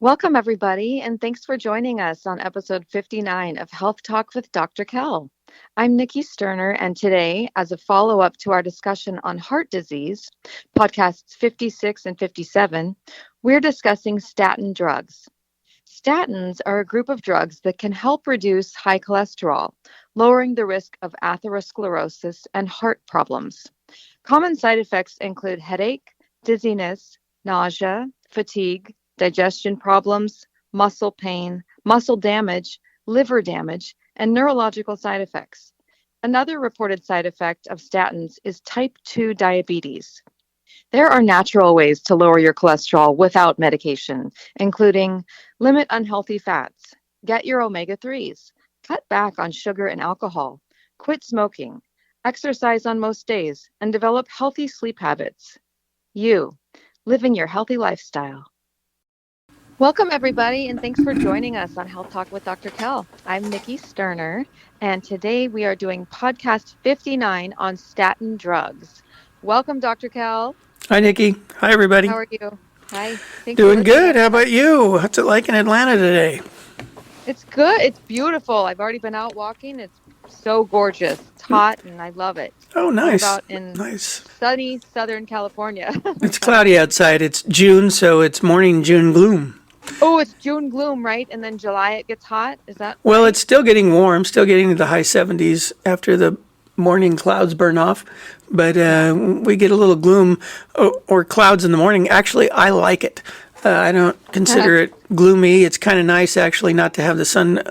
Welcome, everybody, and thanks for joining us on episode 59 of Health Talk with Dr. Kell. I'm Nikki Sterner, and today, as a follow up to our discussion on heart disease, podcasts 56 and 57, we're discussing statin drugs. Statins are a group of drugs that can help reduce high cholesterol, lowering the risk of atherosclerosis and heart problems. Common side effects include headache, dizziness, nausea, fatigue, digestion problems, muscle pain, muscle damage, liver damage, and neurological side effects. Another reported side effect of statins is type 2 diabetes. There are natural ways to lower your cholesterol without medication, including limit unhealthy fats, get your omega 3s, cut back on sugar and alcohol, quit smoking, exercise on most days, and develop healthy sleep habits. You, living your healthy lifestyle. Welcome, everybody, and thanks for joining us on Health Talk with Dr. Kell. I'm Nikki Sterner, and today we are doing podcast 59 on statin drugs. Welcome, Dr. Kell. Hi, Nikki. Hi, everybody. How are you? Hi. Thanks Doing good. How about you? What's it like in Atlanta today? It's good. It's beautiful. I've already been out walking. It's so gorgeous. It's hot, and I love it. Oh, nice. I'm out in sunny Southern California. It's cloudy outside. It's June, so it's morning June gloom. Oh, it's June gloom, right? And then July it gets hot? Is that Well, right? It's still getting warm, still getting to the high 70s after the morning clouds burn off. But we get a little gloom or clouds in the morning. Actually, I like it. I don't consider it gloomy. It's kind of nice, actually, not to have the sun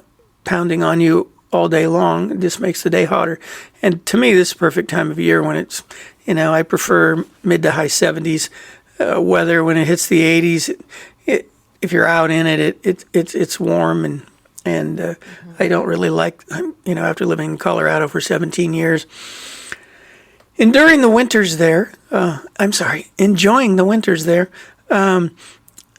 pounding on you all day long. It just makes the day hotter. And to me, this is the perfect time of year when it's, I prefer mid to high 70s weather. When it hits the 80s, if you're out in it, it's warm and I don't really like, after living in Colorado for 17 years, enjoying the winters there,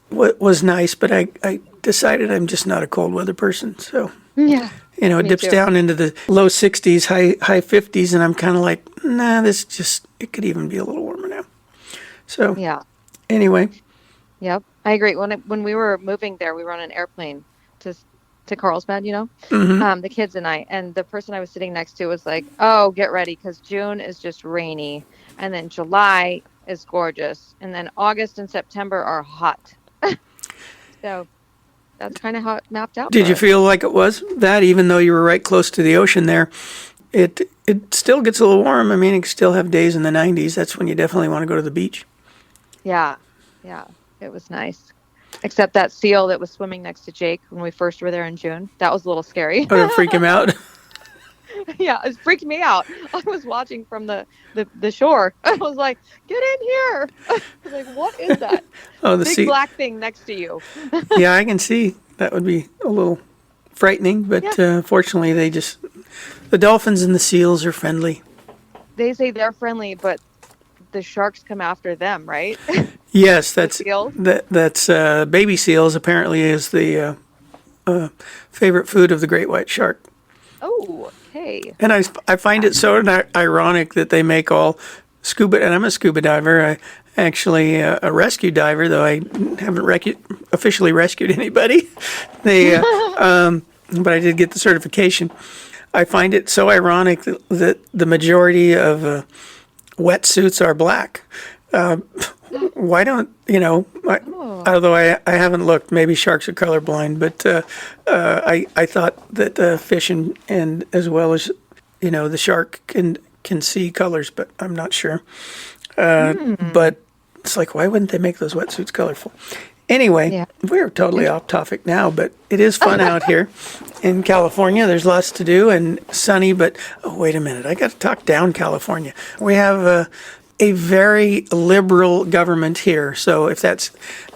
was nice, but I decided I'm just not a cold weather person. So, yeah. It dips down into the low 60s, high 50s, and I'm kind of like, nah, it could even be a little warmer now. So, yeah. Anyway. Yep, I agree. When we were moving there, we were on an airplane to Carlsbad, Mm-hmm. the kids and I, and the person I was sitting next to was like, "Oh, get ready, because June is just rainy, and then July is gorgeous, and then August and September are hot." So that's kind of how it mapped out. Did you feel like it was that, even though you were right close to the ocean there? It still gets a little warm. I mean, you can still have days in the 90s. That's when you definitely want to go to the beach. Yeah. It was nice. Except that seal that was swimming next to Jake when we first were there in June. That was a little scary. Oh, to freak him out? Yeah, it freaked me out. I was watching from the shore. I was like, get in here. I was like, what is that? Oh, the big black thing next to you. Yeah, I can see. That would be a little frightening, but fortunately the dolphins and the seals are friendly. They say they're friendly, but the sharks come after them, right? Yes, that's baby seals apparently is the favorite food of the great white shark. Oh, okay. And I find it so ironic that they make all scuba, and I'm a scuba diver. I actually a rescue diver, though I haven't officially rescued anybody. But I did get the certification. I find it so ironic that the majority of wetsuits are black. Why don't, although I haven't looked, maybe sharks are colorblind, but I thought that fish and as well as, the shark can see colors, but I'm not sure. But it's like, why wouldn't they make those wetsuits colorful? Anyway, We're totally off topic now, but it is fun out here in California. There's lots to do and sunny, but wait a minute. I got to talk down California. We have a very liberal government here, so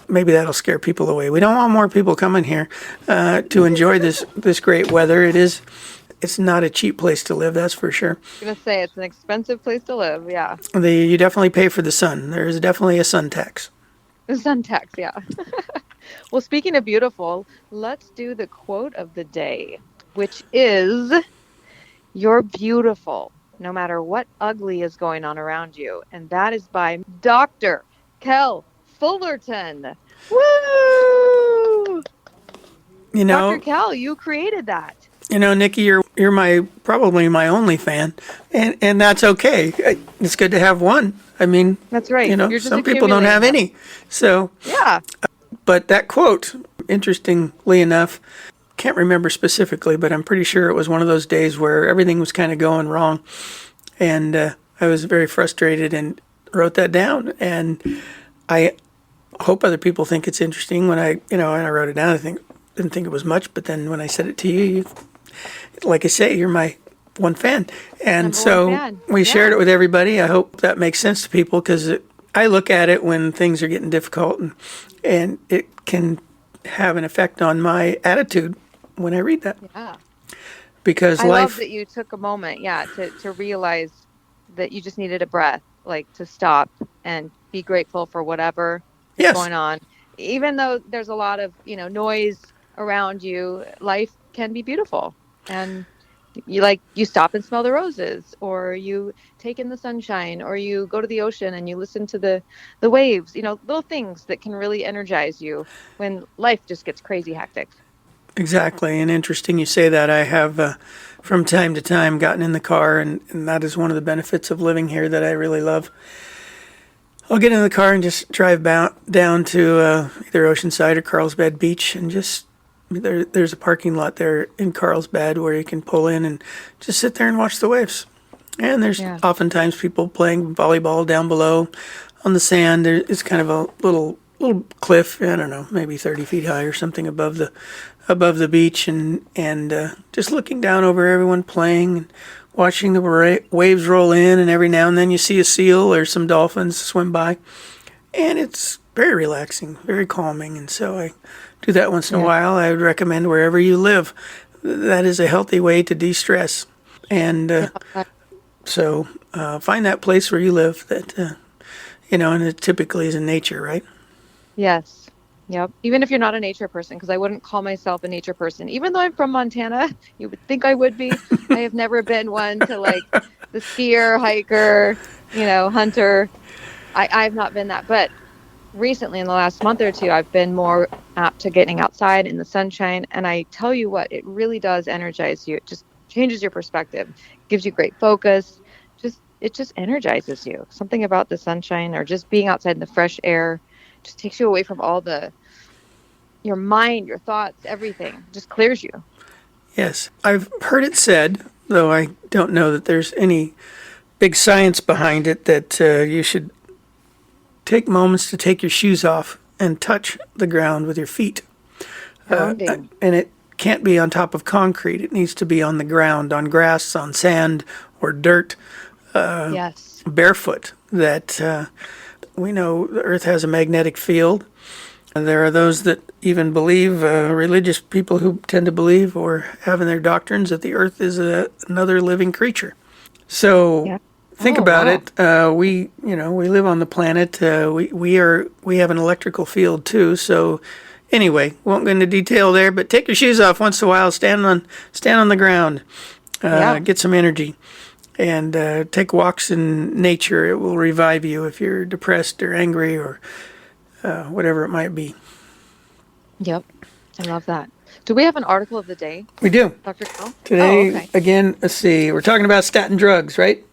maybe that'll scare people away. We don't want more people coming here to enjoy this great weather. It's not a cheap place to live, that's for sure. I'm going to say it's an expensive place to live, yeah. You definitely pay for the sun. There is definitely a sun tax. The sun tax, yeah. Well, speaking of beautiful, let's do the quote of the day, which is, "You're beautiful, no matter what ugly is going on around you." And that is by Dr. Kell Fullerton. Woo! You Dr. know, Kell, you created that. Nikki, you're my probably my only fan, and that's okay. It's good to have one. I mean, That's right. You're just some people don't accumulating have them. any. So, Yeah. but that quote, interestingly enough, can't remember specifically, but I'm pretty sure it was one of those days where everything was kind of going wrong, and I was very frustrated and wrote that down. And I hope other people think it's interesting. When when I wrote it down, didn't think it was much, but then when I said it to you, like I say, you're my one fan, and Number one so fan. we shared Yeah. it with everybody. I hope that makes sense to people because I look at it when things are getting difficult, and it can have an effect on my attitude when I read that Yeah. because I love life. that you took a moment, yeah, to realize that you just needed a breath, like to stop and be grateful for whatever is Yes, going on. Even though there's a lot of, noise around you, life can be beautiful. And you stop and smell the roses, or you take in the sunshine, or you go to the ocean and you listen to the waves, little things that can really energize you when life just gets crazy hectic. exactly, and interesting you say that. I have from time to time gotten in the car, and that is one of the benefits of living here that I really love. I'll get in the car and just drive down to either Oceanside or Carlsbad Beach, and just there's a parking lot there in Carlsbad where you can pull in and just sit there and watch the waves. And there's Yeah. oftentimes people playing volleyball down below on the sand. It's kind of a little cliff. I don't know, maybe 30 feet high or something above the beach, and just looking down over everyone playing and watching the waves roll in, and every now and then you see a seal or some dolphins swim by, and it's very relaxing, very calming. And so I do that once in a Yeah. while. I would recommend wherever you live, that is a healthy way to de-stress. And Yeah. so find that place where you live that and it typically is in nature, right? Yes. Yep. Even if you're not a nature person, because I wouldn't call myself a nature person, even though I'm from Montana, you would think I would be. I have never been one to like the skier, hiker, hunter. I've not been that. But recently, in the last month or two, I've been more apt to getting outside in the sunshine. And I tell you what, it really does energize you. It just changes your perspective, gives you great focus. It just energizes you. Something about the sunshine or just being outside in the fresh air just takes you away from all your mind, your thoughts, everything. Just clears you. Yes. I've heard it said, though I don't know that there's any big science behind it, that you should take moments to take your shoes off and touch the ground with your feet. Grounding. And it can't be on top of concrete. It needs to be on the ground, on grass, on sand, or dirt, Yes. barefoot. That we know the earth has a magnetic field. There are those that even believe, religious people who tend to believe or have in their doctrines that the earth is another living creature. So Yeah. think Oh, about wow. it. We live on the planet. We have an electrical field too. So anyway, won't go into detail there. But take your shoes off once in a while. Stand on the ground. Yeah. Get some energy, and take walks in nature. It will revive you if you're depressed or angry or whatever it might be. Yep. I love that. Do we have an article of the day, We do. Dr. Cole? Oh, Today, okay. again, let's see, we're talking about statin drugs, right?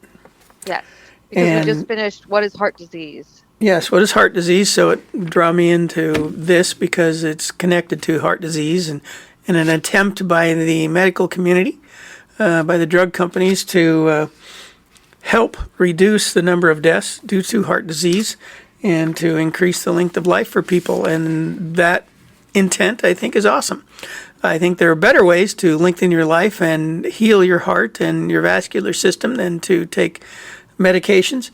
Yes. Because we just And finished What is Heart Disease? yes, what is heart disease? So it drew me into this because it's connected to heart disease, and in an attempt by the medical community, by the drug companies to help reduce the number of deaths due to heart disease and to increase the length of life for people. And that intent, I think, is awesome. I think there are better ways to lengthen your life and heal your heart and your vascular system than to take medications.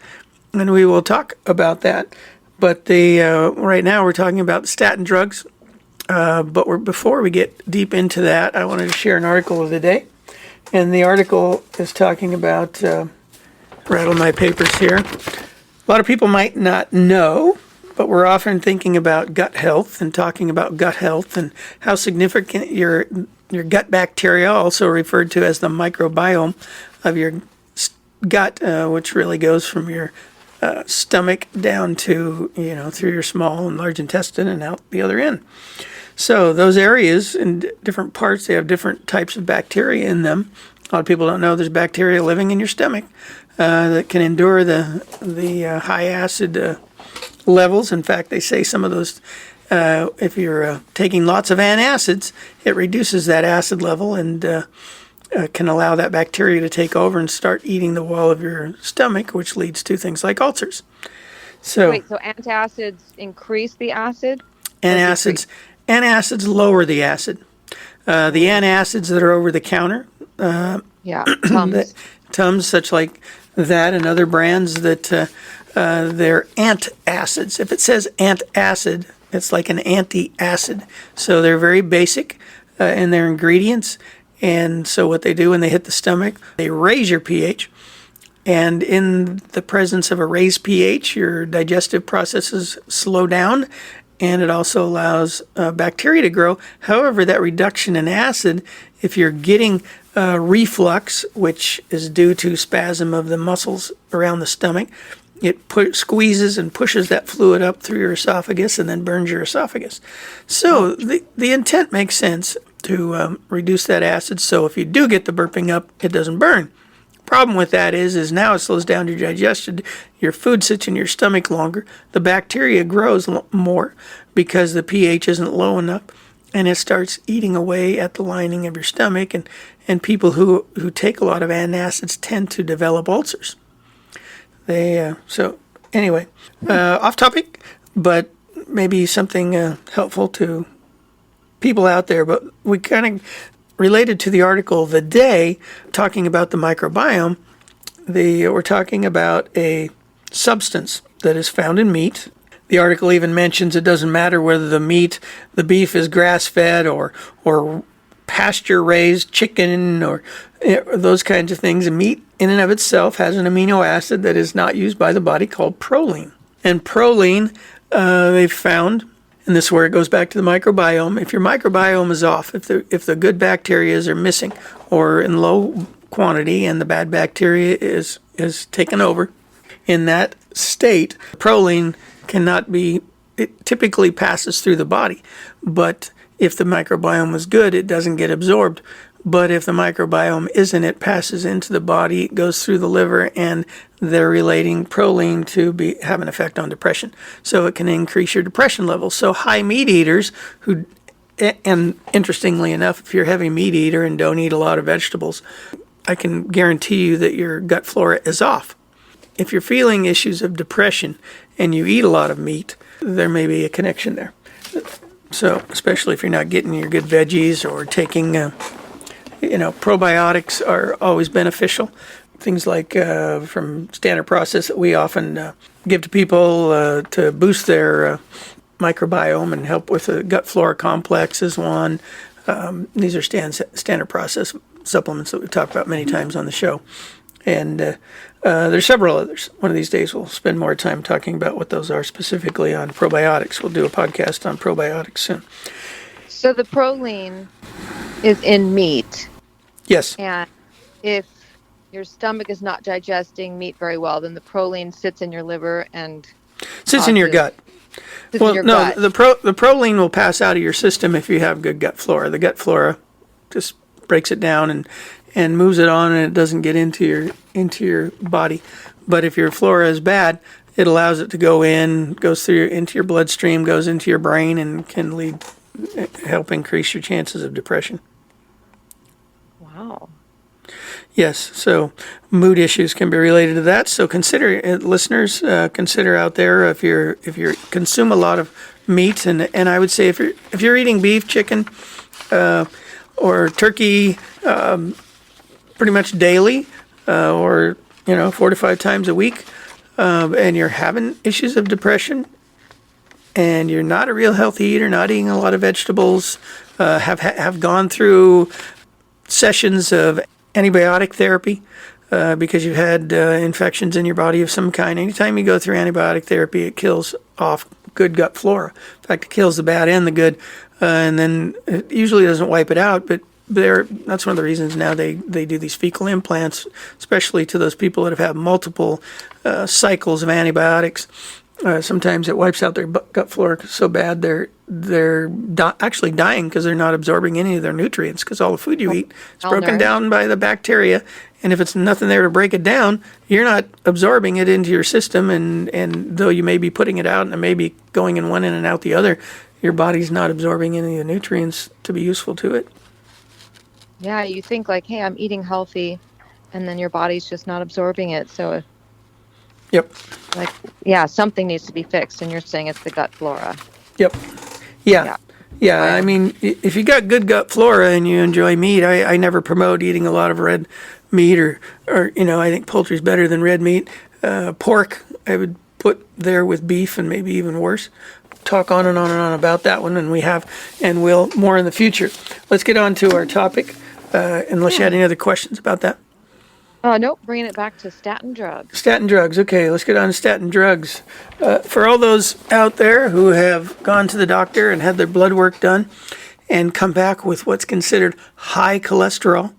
And we will talk about that. But right now we're talking about the statin drugs. Before we get deep into that, I wanted to share an article of the day. And the article is talking about, rattle my papers here. A lot of people might not know, but we're often thinking about gut health and talking about gut health and how significant your gut bacteria, also referred to as the microbiome of your gut, which really goes from your stomach down to, through your small and large intestine and out the other end. So those areas in different parts, they have different types of bacteria in them. A lot of people don't know there's bacteria living in your stomach that can endure the high acid levels. In fact, they say some of those, if you're taking lots of antacids, it reduces that acid level and can allow that bacteria to take over and start eating the wall of your stomach, which leads to things like ulcers. So, wait, so antacids increase the acid? Antacids lower the acid. The antacids that are over the counter, Tums. Tums, such like that, and other brands that they're antacids. If it says antacid, it's like an anti-acid. So they're very basic in their ingredients. And so what they do when they hit the stomach, they raise your pH. And in the presence of a raised pH, your digestive processes slow down, and it also allows bacteria to grow. However, that reduction in acid, if you're getting reflux, which is due to spasm of the muscles around the stomach, it squeezes and pushes that fluid up through your esophagus and then burns your esophagus. So the intent makes sense to reduce that acid. So if you do get the burping up, it doesn't burn. Problem with that is now it slows down your digestion. Your food sits in your stomach longer. The bacteria grows more because the pH isn't low enough, and it starts eating away at the lining of your stomach. And people who take a lot of antacids tend to develop ulcers. So anyway, off topic, but maybe something helpful to people out there. But we kind of related to the article of the day, talking about the microbiome. We're talking about a substance that is found in meat. The article even mentions it doesn't matter whether the beef is grass-fed or pasture-raised chicken or those kinds of things. And meat in and of itself has an amino acid that is not used by the body called proline. And proline, they've found, and this is where it goes back to the microbiome. If your microbiome is off, if the good bacteria are missing or in low quantity and the bad bacteria is taken over, in that state, proline it typically passes through the body. But if the microbiome is good, it doesn't get absorbed. But if the microbiome isn't, it passes into the body, it goes through the liver, and they're relating proline to have an effect on depression. So it can increase your depression levels. So high meat eaters and interestingly enough, if you're a heavy meat eater and don't eat a lot of vegetables, I can guarantee you that your gut flora is off. If you're feeling issues of depression and you eat a lot of meat, there may be a connection there. So especially if you're not getting your good veggies or taking probiotics are always beneficial. Things like from Standard Process that we often give to people to boost their microbiome and help with the gut flora complex is one. These are Standard Process supplements that we've talked about many times on the show. And there's several others. One of these days we'll spend more time talking about what those are specifically on probiotics. We'll do a podcast on probiotics soon. So the proline is in meat. Yes. And if your stomach is not digesting meat very well, then the proline sits in your liver and sits in your gut. The proline will pass out of your system if you have good gut flora. The gut flora just breaks it down and moves it on, and it doesn't get into your body. But if your flora is bad, it allows it to go goes into your bloodstream, goes into your brain, and can help increase your chances of depression. Wow. Yes, so mood issues can be related to that. So consider, listeners, consider out there if you consume a lot of meat, and I would say if you're eating beef, chicken, or turkey, pretty much daily, or 4 to 5 times a week, and you're having issues of depression, and you're not a real healthy eater, not eating a lot of vegetables, have gone through sessions of antibiotic therapy because you've had infections in your body of some kind. Anytime you go through antibiotic therapy, it kills off good gut flora. In fact, it kills the bad and the good, and then it usually doesn't wipe it out, but that's one of the reasons now they do these fecal implants, especially to those people that have had multiple cycles of antibiotics. Sometimes it wipes out their gut flora so bad they're actually dying because they're not absorbing any of their nutrients because all the food you eat is broken down by the bacteria. And if it's nothing there to break it down, you're not absorbing it into your system. And though you may be putting it out and it may be going in one end and out the other, your body's not absorbing any of the nutrients to be useful to it. Yeah, you think like, hey, I'm eating healthy, and then your body's just not absorbing it. So, yep. Like, yeah, something needs to be fixed, and you're saying it's the gut flora. Yep. Yeah. I mean, if you got good gut flora and you enjoy meat, I never promote eating a lot of red meat or I think poultry's better than red meat. Pork, I would put there with beef and maybe even worse. Talk on and on and on about that one, and we have and will more in the future. Let's get on to our topic, unless you had any other questions about that. Nope, bringing it back to statin drugs. Statin drugs. Okay, let's get on to statin drugs. For all those out there who have gone to the doctor and had their blood work done and come back with what's considered high cholesterol,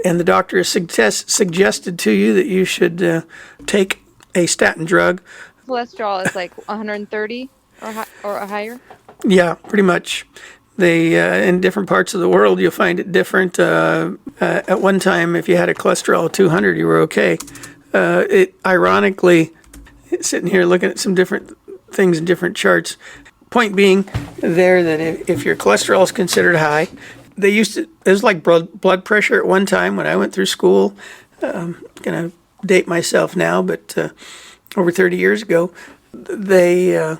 and the doctor has suggested to you that you should take a statin drug. Cholesterol is like 130 or higher? Yeah, pretty much. They in different parts of the world, you'll find it different. At one time, if you had a cholesterol of 200, you were okay. Ironically, sitting here looking at some different things and different charts, point being there that if your cholesterol is considered high, it was like blood pressure at one time when I went through school. Going to date myself now, but over 30 years ago, they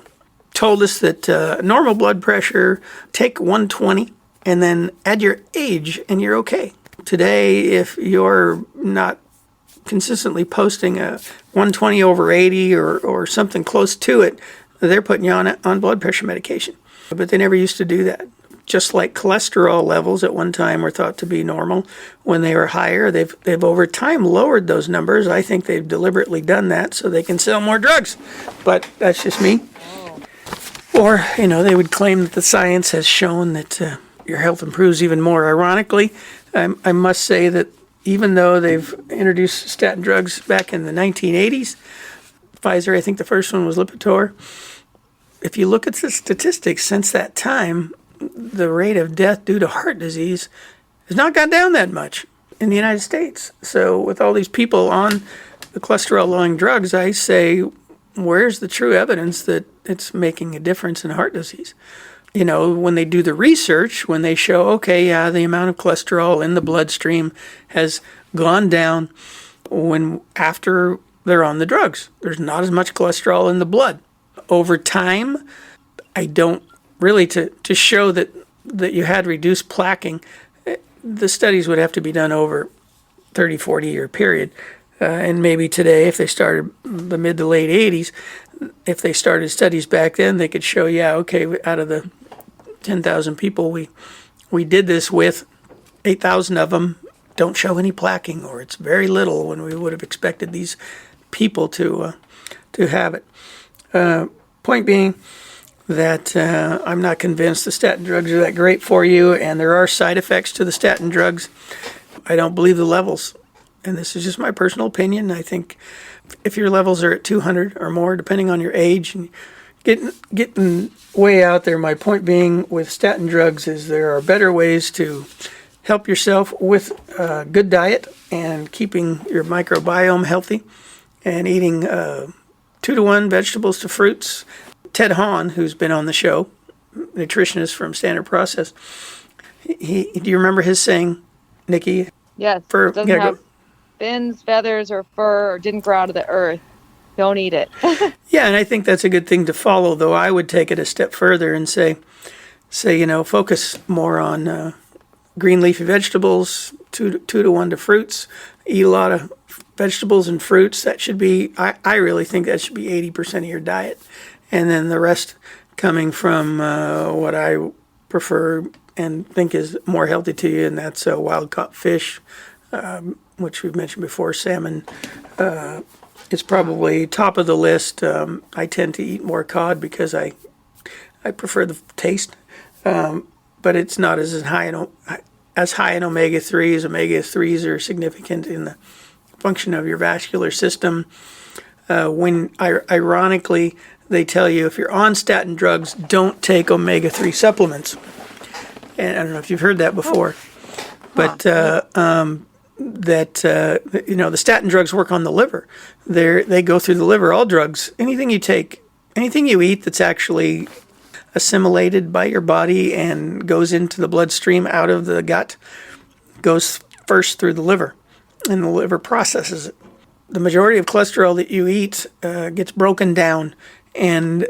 told us that normal blood pressure, take 120 and then add your age and you're okay. Today, if you're not consistently posting a 120 over 80 or something close to it, they're putting you on blood pressure medication. But they never used to do that. Just like cholesterol levels at one time were thought to be normal when they were higher, they've over time lowered those numbers. I think they've deliberately done that so they can sell more drugs. But that's just me. Or, they would claim that the science has shown that your health improves even more. Ironically, I must say that even though they've introduced statin drugs back in the 1980s, Pfizer, I think the first one was Lipitor. If you look at the statistics since that time, the rate of death due to heart disease has not gone down that much in the United States. So with all these people on the cholesterol-lowering drugs, I say, where's the true evidence that it's making a difference in heart disease? When they do the research, when they show, the amount of cholesterol in the bloodstream has gone down after they're on the drugs. There's not as much cholesterol in the blood. Over time, I don't really, to show that you had reduced plaquing, the studies would have to be done over 30, 40-year period. And maybe today, if they started the mid to late 80s, if they started studies back then, they could show, out of the 10,000 people we did this with, 8,000 of them don't show any plaquing, or it's very little when we would have expected these people to have it. Point being that I'm not convinced the statin drugs are that great for you, and there are side effects to the statin drugs. I don't believe the levels. And this is just my personal opinion. I think if your levels are at 200 or more, depending on your age, and getting way out there, my point being with statin drugs is there are better ways to help yourself with a good diet and keeping your microbiome healthy and eating 2-to-1 vegetables to fruits. Ted Hahn, who's been on the show, nutritionist from Standard Process, do you remember his saying, Nikki? Yes, it doesn't have fins, feathers, or fur, or didn't grow out of the earth. Don't eat it. Yeah, and I think that's a good thing to follow, though I would take it a step further and say, focus more on green leafy vegetables, 2-to-1 to fruits. Eat a lot of vegetables and fruits. That should be, I really think that should be 80% of your diet. And then the rest coming from what I prefer and think is more healthy to you, and that's wild-caught fish, which we've mentioned before. Salmon is probably top of the list. I tend to eat more cod because I prefer the taste, but it's not as high in omega-3s. Omega-3s are significant in the function of your vascular system. Ironically, they tell you if you're on statin drugs, don't take omega-3 supplements. And I don't know if you've heard that before, but the statin drugs work on the liver. They go through the liver. All drugs, anything you take, anything you eat that's actually assimilated by your body and goes into the bloodstream out of the gut, goes first through the liver, and the liver processes it. The majority of cholesterol that you eat gets broken down, and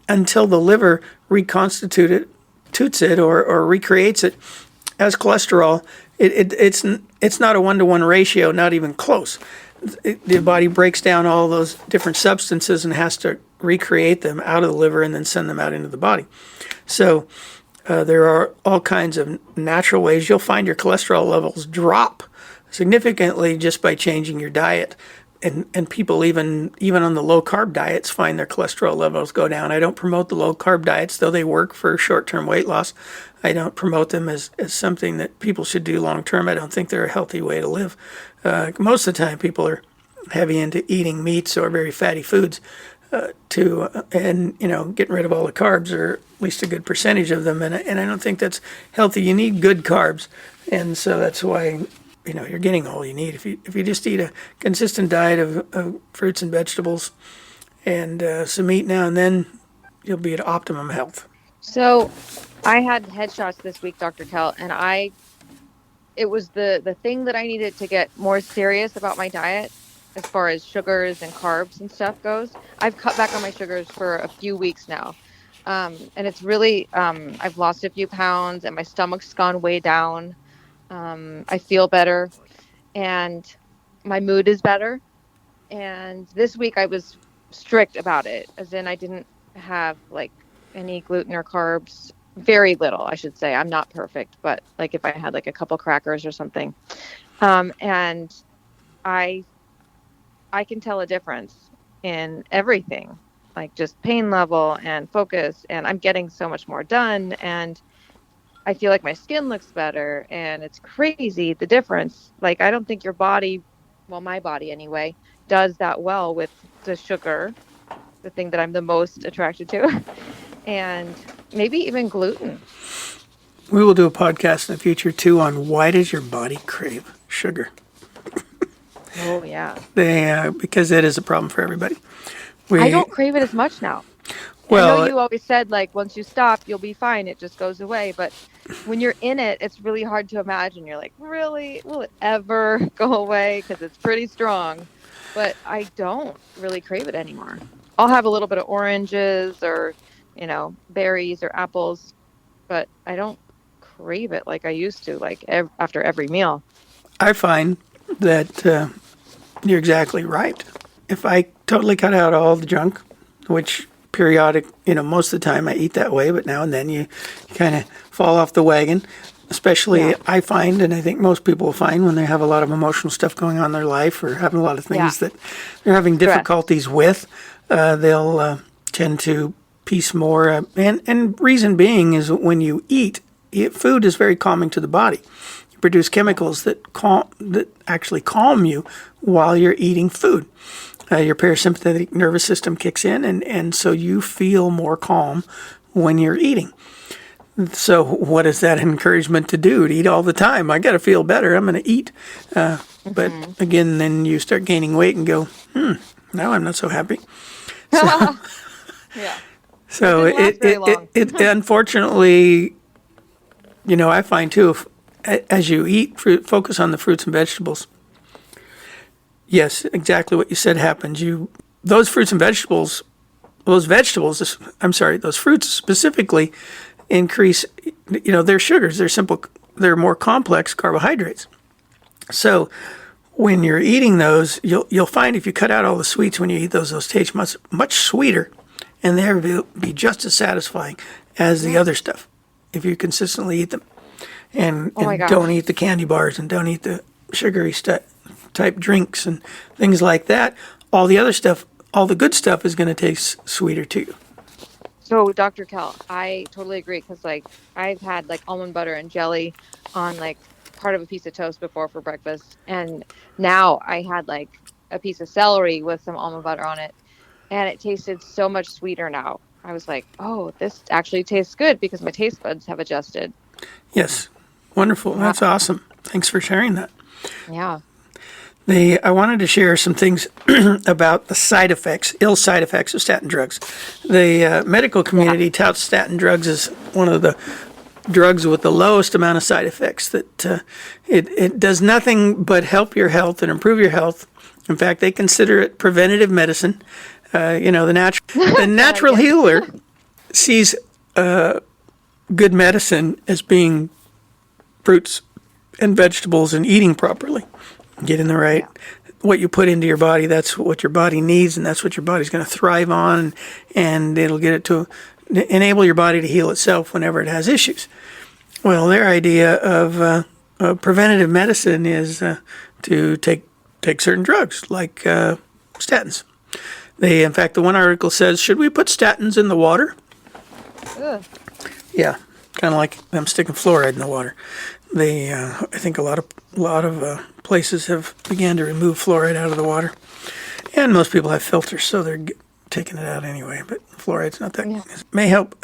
until the liver reconstitutes it or recreates it as cholesterol, it's not a 1-to-1 ratio, not even close. The body breaks down all those different substances and has to recreate them out of the liver and then send them out into the body. So there are all kinds of natural ways you'll find your cholesterol levels drop significantly just by changing your diet. And people even on the low carb diets find their cholesterol levels go down. I don't promote the low carb diets, though they work for short-term weight loss. I don't promote them as something that people should do long term. I don't think they're a healthy way to live. Most of the time people are heavy into eating meats or very fatty foods getting rid of all the carbs, or at least a good percentage of them. And I don't think that's healthy. You need good carbs. And so that's why you're getting all you need. If you just eat a consistent diet of fruits and vegetables and some meat now and then, you'll be at optimum health. So I had headshots this week, Dr. Kell, and it was the thing that I needed to get more serious about my diet as far as sugars and carbs and stuff goes. I've cut back on my sugars for a few weeks now. And it's really, I've lost a few pounds and my stomach's gone way down. I feel better and my mood is better. And this week I was strict about it, as in I didn't have like any gluten or carbs, very little, I should say. I'm not perfect, but like if I had like a couple crackers or something. And I can tell a difference in everything, like just pain level and focus, and I'm getting so much more done, and I feel like my skin looks better, and it's crazy the difference. Like I don't think your body, well, my body anyway, does that well with the sugar, the thing that I'm the most attracted to, and maybe even gluten. We will do a podcast in the future too on why does your body crave sugar. Oh yeah, because it is a problem for everybody. I don't crave it as much now. Well, I know you always said like once you stop, you'll be fine. It just goes away. But when you're in it, it's really hard to imagine. You're like, really? Will it ever go away? Because it's pretty strong. But I don't really crave it anymore. I'll have a little bit of oranges or, berries or apples, but I don't crave it like I used to, like after every meal. I find that you're exactly right. If I totally cut out all the junk, which periodic, most of the time I eat that way, but now and then you kind of fall off the wagon. Especially I find, and I think most people find, when they have a lot of emotional stuff going on in their life or having a lot of things that they're having difficulties with, they'll tend to piece more. And reason being is when you eat, food is very calming to the body. You produce chemicals that actually calm you while you're eating food. Your parasympathetic nervous system kicks in, and so you feel more calm when you're eating. So what is that encouragement to do? To eat all the time. I got to feel better. I'm going to eat. But again, then you start gaining weight and go, now I'm not so happy. So, so it unfortunately, I find too, as you eat fruit, focus on the fruits and vegetables. Yes, exactly what you said happens. Those fruits and vegetables, those fruits specifically increase, their sugars. They're more complex carbohydrates. So when you're eating those, you'll find if you cut out all the sweets when you eat those taste much, much sweeter, and they'll be just as satisfying as the other stuff if you consistently eat them. And don't eat the candy bars and don't eat the sugary type drinks and things like that. All the other stuff, all the good stuff is going to taste sweeter to you. So, Dr. Kell, I totally agree, because like I've had like almond butter and jelly on like part of a piece of toast before for breakfast, and now I had like a piece of celery with some almond butter on it, and it tasted so much sweeter now. I was like, oh, this actually tastes good because my taste buds have adjusted. Yes. Wonderful. Yeah. That's awesome. Thanks for sharing that. Yeah. I wanted to share some things about the side effects, ill side effects of statin drugs. The medical community touts statin drugs as one of the drugs with the lowest amount of side effects, that it does nothing but help your health and improve your health. In fact, they consider it preventative medicine. The natural healer sees good medicine as being fruits and vegetables and eating properly, getting the right, what you put into your body, that's what your body needs, and that's what your body's going to thrive on, and it'll get it to enable your body to heal itself whenever it has issues. Well, their idea of preventative medicine is to take certain drugs like statins. In fact, the one article says, should we put statins in the water? Ugh. Yeah, kind of like them sticking fluoride in the water. I think a lot of places have began to remove fluoride out of the water, and most people have filters, so they're taking it out anyway. But fluoride's not that. Yeah. It may help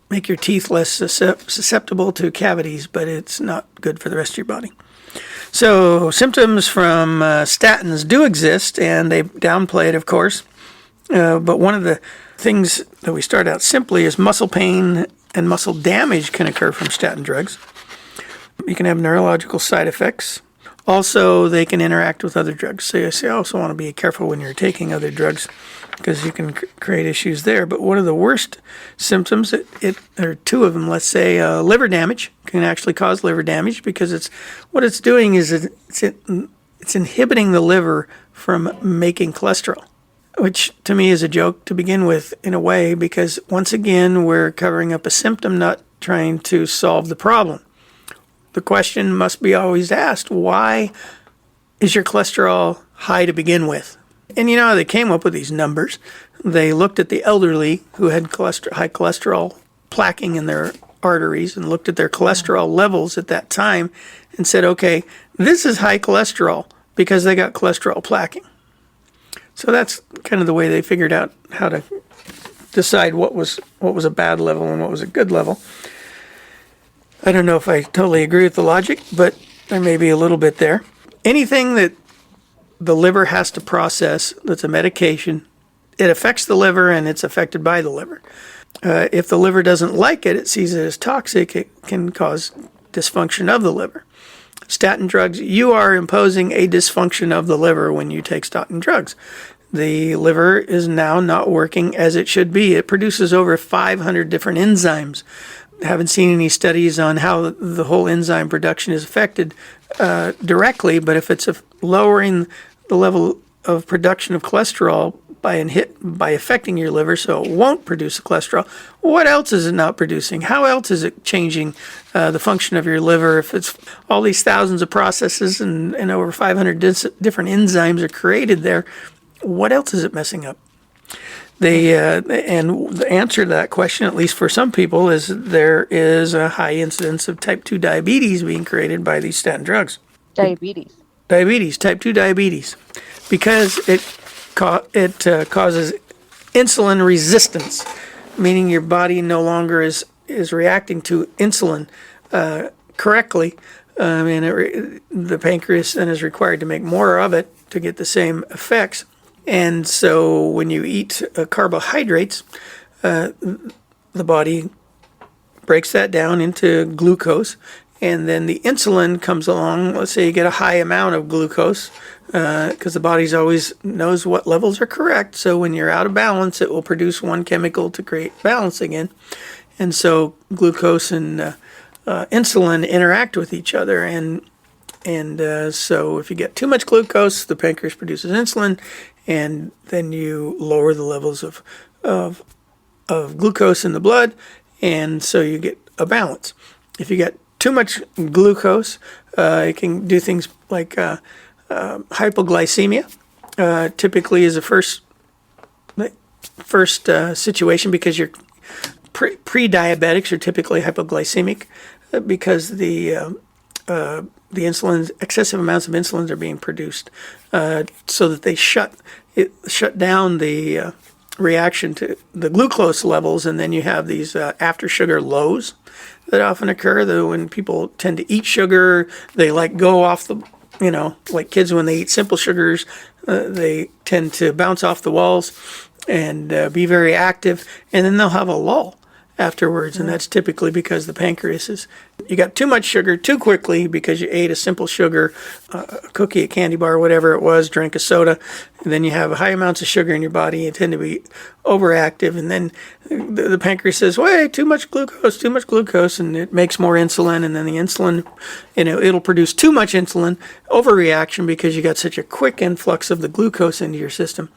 make your teeth less susceptible to cavities, but it's not good for the rest of your body. So symptoms from statins do exist, and they downplay it, of course. But one of the things that we start out simply is muscle pain and muscle damage can occur from statin drugs. You can have neurological side effects. Also, they can interact with other drugs. So you also want to be careful when you're taking other drugs because you can create issues there. But one of the worst symptoms, there are two of them, let's say liver damage can actually cause liver damage because what it's doing is it's inhibiting the liver from making cholesterol, which to me is a joke to begin with in a way because once again, we're covering up a symptom, not trying to solve the problem. The question must be always asked, why is your cholesterol high to begin with? And you know how they came up with these numbers? They looked at the elderly who had high cholesterol plaquing in their arteries and looked at their cholesterol levels at that time and said, okay, this is high cholesterol because they got cholesterol plaquing. So that's kind of the way they figured out how to decide what was a bad level and what was a good level. I don't know if I totally agree with the logic, but there may be a little bit there. Anything that the liver has to process that's a medication, it affects the liver and it's affected by the liver. If the liver doesn't like it, it sees it as toxic, it can cause dysfunction of the liver. Statin drugs, you are imposing a dysfunction of the liver when you take statin drugs. The liver is now not working as it should be. It produces over 500 different enzymes. Haven't seen any studies on how the whole enzyme production is affected directly, but if it's lowering the level of production of cholesterol by affecting your liver so it won't produce the cholesterol, what else is it not producing? How else is it changing the function of your liver? If it's all these thousands of processes and over 500 different enzymes are created there, what else is it messing up? And the answer to that question, at least for some people, is there is a high incidence of type 2 diabetes being created by these statin drugs. Diabetes, type 2 diabetes, because it causes insulin resistance, meaning your body no longer is reacting to insulin correctly, and the pancreas then is required to make more of it to get the same effects. And so when you eat carbohydrates, the body breaks that down into glucose, and then the insulin comes along. Let's say you get a high amount of glucose, because the body always knows what levels are correct. So when you're out of balance, it will produce one chemical to create balance again. And so glucose and insulin interact with each other, and so if you get too much glucose, the pancreas produces insulin, and then you lower the levels of glucose in the blood, and so you get a balance. If you get too much glucose, it can do things like hypoglycemia. Typically is the first situation because your pre-diabetics are typically hypoglycemic because the insulin, excessive amounts of insulin are being produced, so that they shut down the reaction to the glucose levels, and then you have these after sugar lows that often occur. Though when people tend to eat sugar, they like go off the, like kids when they eat simple sugars, they tend to bounce off the walls and be very active, and then they'll have a lull afterwards, and that's typically because the pancreas is, you got too much sugar too quickly because you ate a simple sugar, a cookie, a candy bar, whatever it was, drank a soda, and then you have high amounts of sugar in your body, you tend to be overactive, and then the pancreas says, wait, too much glucose, and it makes more insulin, and then the insulin, it'll produce too much insulin, overreaction, because you got such a quick influx of the glucose into your system.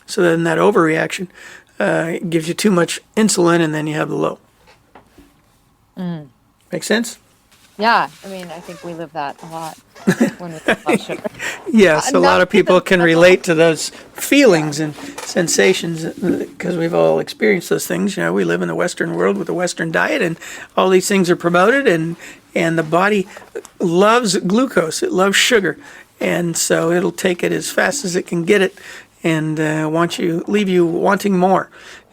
So then that overreaction it gives you too much insulin, and then you have the low. Make sense? Yeah, I mean, I think we live that a lot when we talk about sugar. Yes, a lot of people can relate to those feelings and sensations because we've all experienced those things. We live in the Western world with a Western diet, and all these things are promoted, and the body loves glucose. It loves sugar, and so it'll take it as fast as it can get it, and leave you wanting more.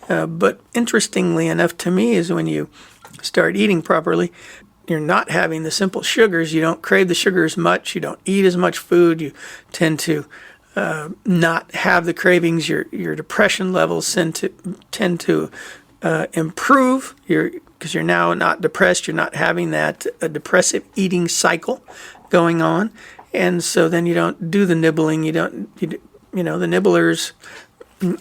But interestingly enough to me is when you start eating properly, you're not having the simple sugars. You don't crave the sugar as much. You don't eat as much food. You tend to not have the cravings. Your depression levels tend to improve. Because you're now not depressed. You're not having that depressive eating cycle going on, and so then you don't do the nibbling. The nibblers,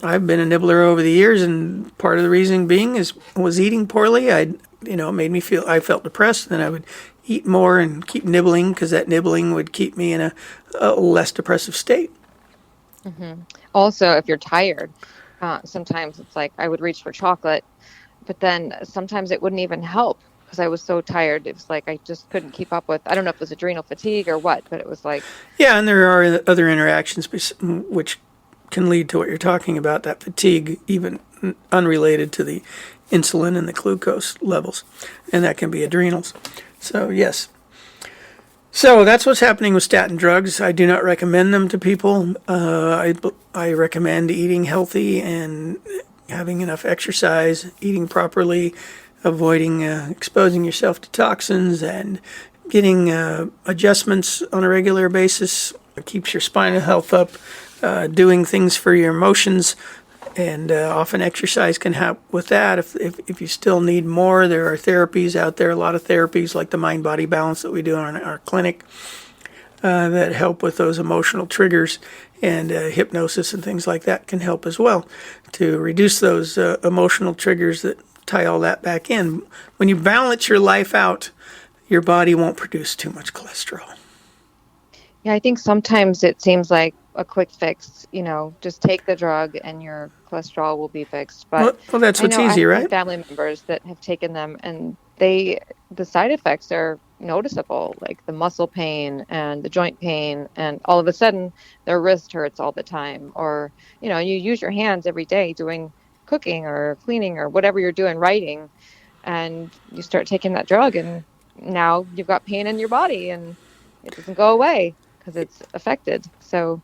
I've been a nibbler over the years, and part of the reason being was eating poorly. It made me feel, I felt depressed, and I would eat more and keep nibbling because that nibbling would keep me in a less depressive state. Mm-hmm. Also, if you're tired, sometimes it's like I would reach for chocolate, but then sometimes it wouldn't even help because I was so tired. It was like I just couldn't keep up with, I don't know if it was adrenal fatigue or what, but it was like... Yeah, and there are other interactions which can lead to what you're talking about, that fatigue, even unrelated to the insulin and the glucose levels, and that can be adrenals. So, yes. So that's what's happening with statin drugs. I do not recommend them to people. I recommend eating healthy and having enough exercise, eating properly, avoiding exposing yourself to toxins, and getting adjustments on a regular basis. It keeps your spinal health up, doing things for your emotions, and often exercise can help with that. If you still need more, there are therapies out there, a lot of therapies like the mind-body balance that we do in our clinic that help with those emotional triggers, and hypnosis and things like that can help as well to reduce those emotional triggers that tie all that back in. When you balance your life out, your body won't produce too much cholesterol. Yeah, I think sometimes it seems like a quick fix, just take the drug and your cholesterol will be fixed. But well that's what's easy, right? I have family members that have taken them, and the side effects are noticeable, like the muscle pain and the joint pain, and all of a sudden their wrist hurts all the time. Or, you use your hands every day doing cooking or cleaning or whatever you're doing, writing, and you start taking that drug, and now you've got pain in your body and it doesn't go away because it's affected. So,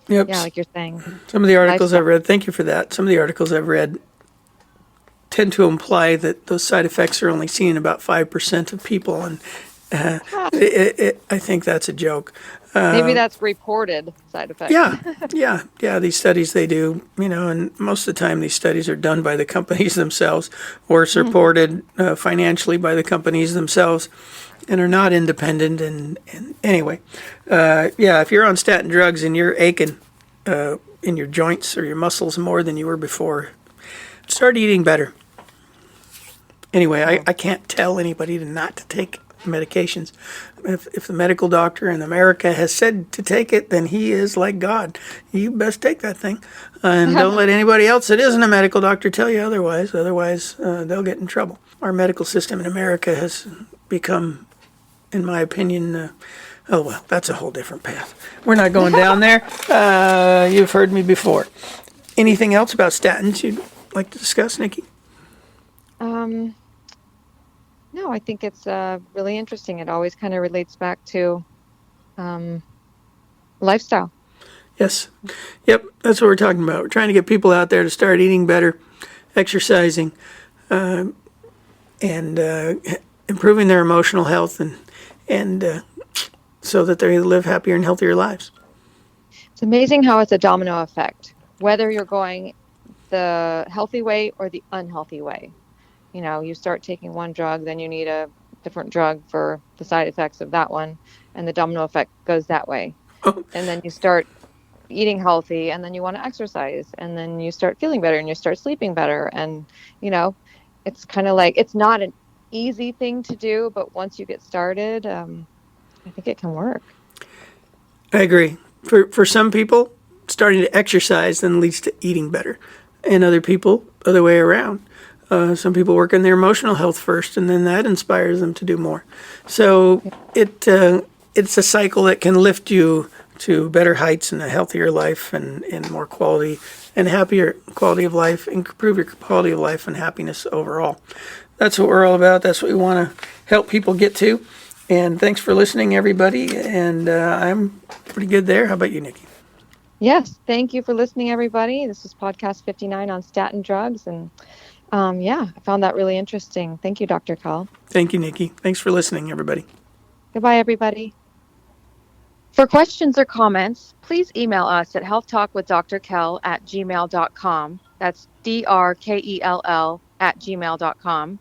yep. Yeah, like you're saying. Some of the articles I've read, thank you for that. Some of the articles I've read tend to imply that those side effects are only seen in about 5% of people, and I think that's a joke. Maybe that's reported side effects. Yeah. These studies they do, and most of the time these studies are done by the companies themselves or supported financially by the companies themselves, and are not independent. And anyway, if you're on statin drugs and you're aching in your joints or your muscles more than you were before, start eating better. Anyway, I can't tell anybody not to take medications. If the medical doctor in America has said to take it, then he is like God. You best take that thing. And don't let anybody else that isn't a medical doctor tell you otherwise. Otherwise, they'll get in trouble. Our medical system in America has become, in my opinion, that's a whole different path. We're not going down there. You've heard me before. Anything else about statins you'd like to discuss, Nikki? No, I think it's really interesting. It always kind of relates back to lifestyle. Yes. Yep, that's what we're talking about. We're trying to get people out there to start eating better, exercising, and improving their emotional health, and so that they live happier and healthier lives. It's amazing how it's a domino effect, whether you're going the healthy way or the unhealthy way. You start taking one drug, then you need a different drug for the side effects of that one, and the domino effect goes that way. Oh. And then you start eating healthy, and then you want to exercise, and then you start feeling better, and you start sleeping better. And, it's kind of like, it's not an easy thing to do, but once you get started, I think it can work. I agree. For some people, starting to exercise then leads to eating better, and other people, other way around. Some people work on their emotional health first, and then that inspires them to do more. So it's a cycle that can lift you to better heights and a healthier life and more quality and happier quality of life, improve your quality of life and happiness overall. That's what we're all about. That's what we want to help people get to. And thanks for listening, everybody. And I'm pretty good there. How about you, Nikki? Yes. Thank you for listening, everybody. This was podcast 59 on statin drugs. And I found that really interesting. Thank you, Dr. Kell. Thank you, Nikki. Thanks for listening, everybody. Goodbye, everybody. For questions or comments, please email us at healthtalkwithdrkel@gmail.com. That's DRKELL@gmail.com.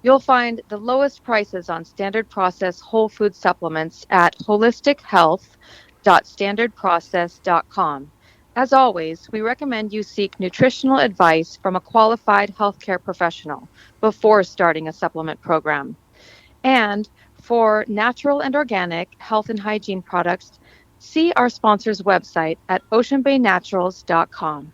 You'll find the lowest prices on standard process whole food supplements at holistichealth.standardprocess.com. As always, we recommend you seek nutritional advice from a qualified healthcare professional before starting a supplement program. And for natural and organic health and hygiene products, see our sponsor's website at oceanbaynaturals.com.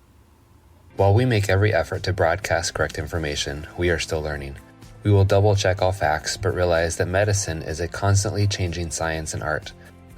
While we make every effort to broadcast correct information, we are still learning. We will double-check all facts, but realize that medicine is a constantly changing science and art.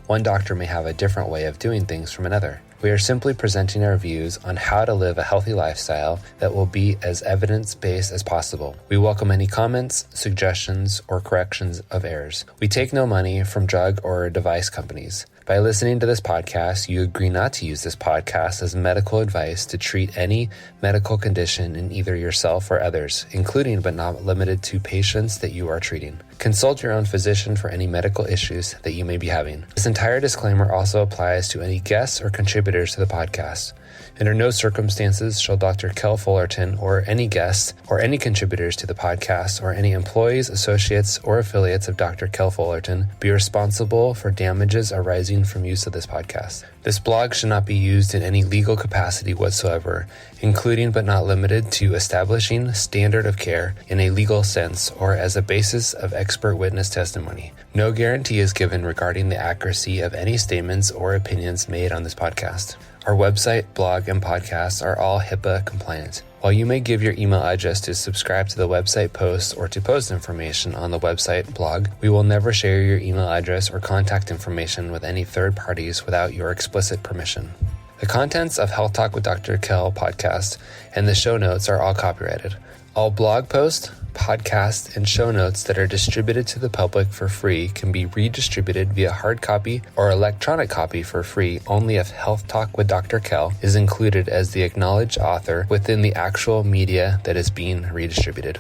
One doctor may have a different way of doing things from another. We are simply presenting our views on how to live a healthy lifestyle that will be as evidence-based as possible. We welcome any comments, suggestions, or corrections of errors. We take no money from drug or device companies. By listening to this podcast, you agree not to use this podcast as medical advice to treat any medical condition in either yourself or others, including but not limited to patients that you are treating. Consult your own physician for any medical issues that you may be having. This entire disclaimer also applies to any guests or contributors to the podcast. Under no circumstances shall Dr. Kell Fullerton or any guests or any contributors to the podcast or any employees, associates, or affiliates of Dr. Kell Fullerton be responsible for damages arising from use of this podcast. This blog should not be used in any legal capacity whatsoever, including but not limited to establishing standard of care in a legal sense or as a basis of expert witness testimony. No guarantee is given regarding the accuracy of any statements or opinions made on this podcast. Our website, blog, and podcasts are all HIPAA compliant. While you may give your email address to subscribe to the website posts or to post information on the website blog, we will never share your email address or contact information with any third parties without your explicit permission. The contents of Health Talk with Dr. Kell podcast and the show notes are all copyrighted. All blog posts, podcasts, and show notes that are distributed to the public for free can be redistributed via hard copy or electronic copy for free only if Health Talk with Dr. Kell is included as the acknowledged author within the actual media that is being redistributed.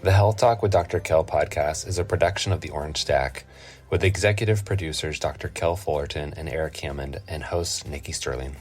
The Health Talk with Dr. Kell podcast is a production of the Orange Stack with executive producers Dr. Kell Fullerton and Eric Hammond and hosts Nikki Sterling.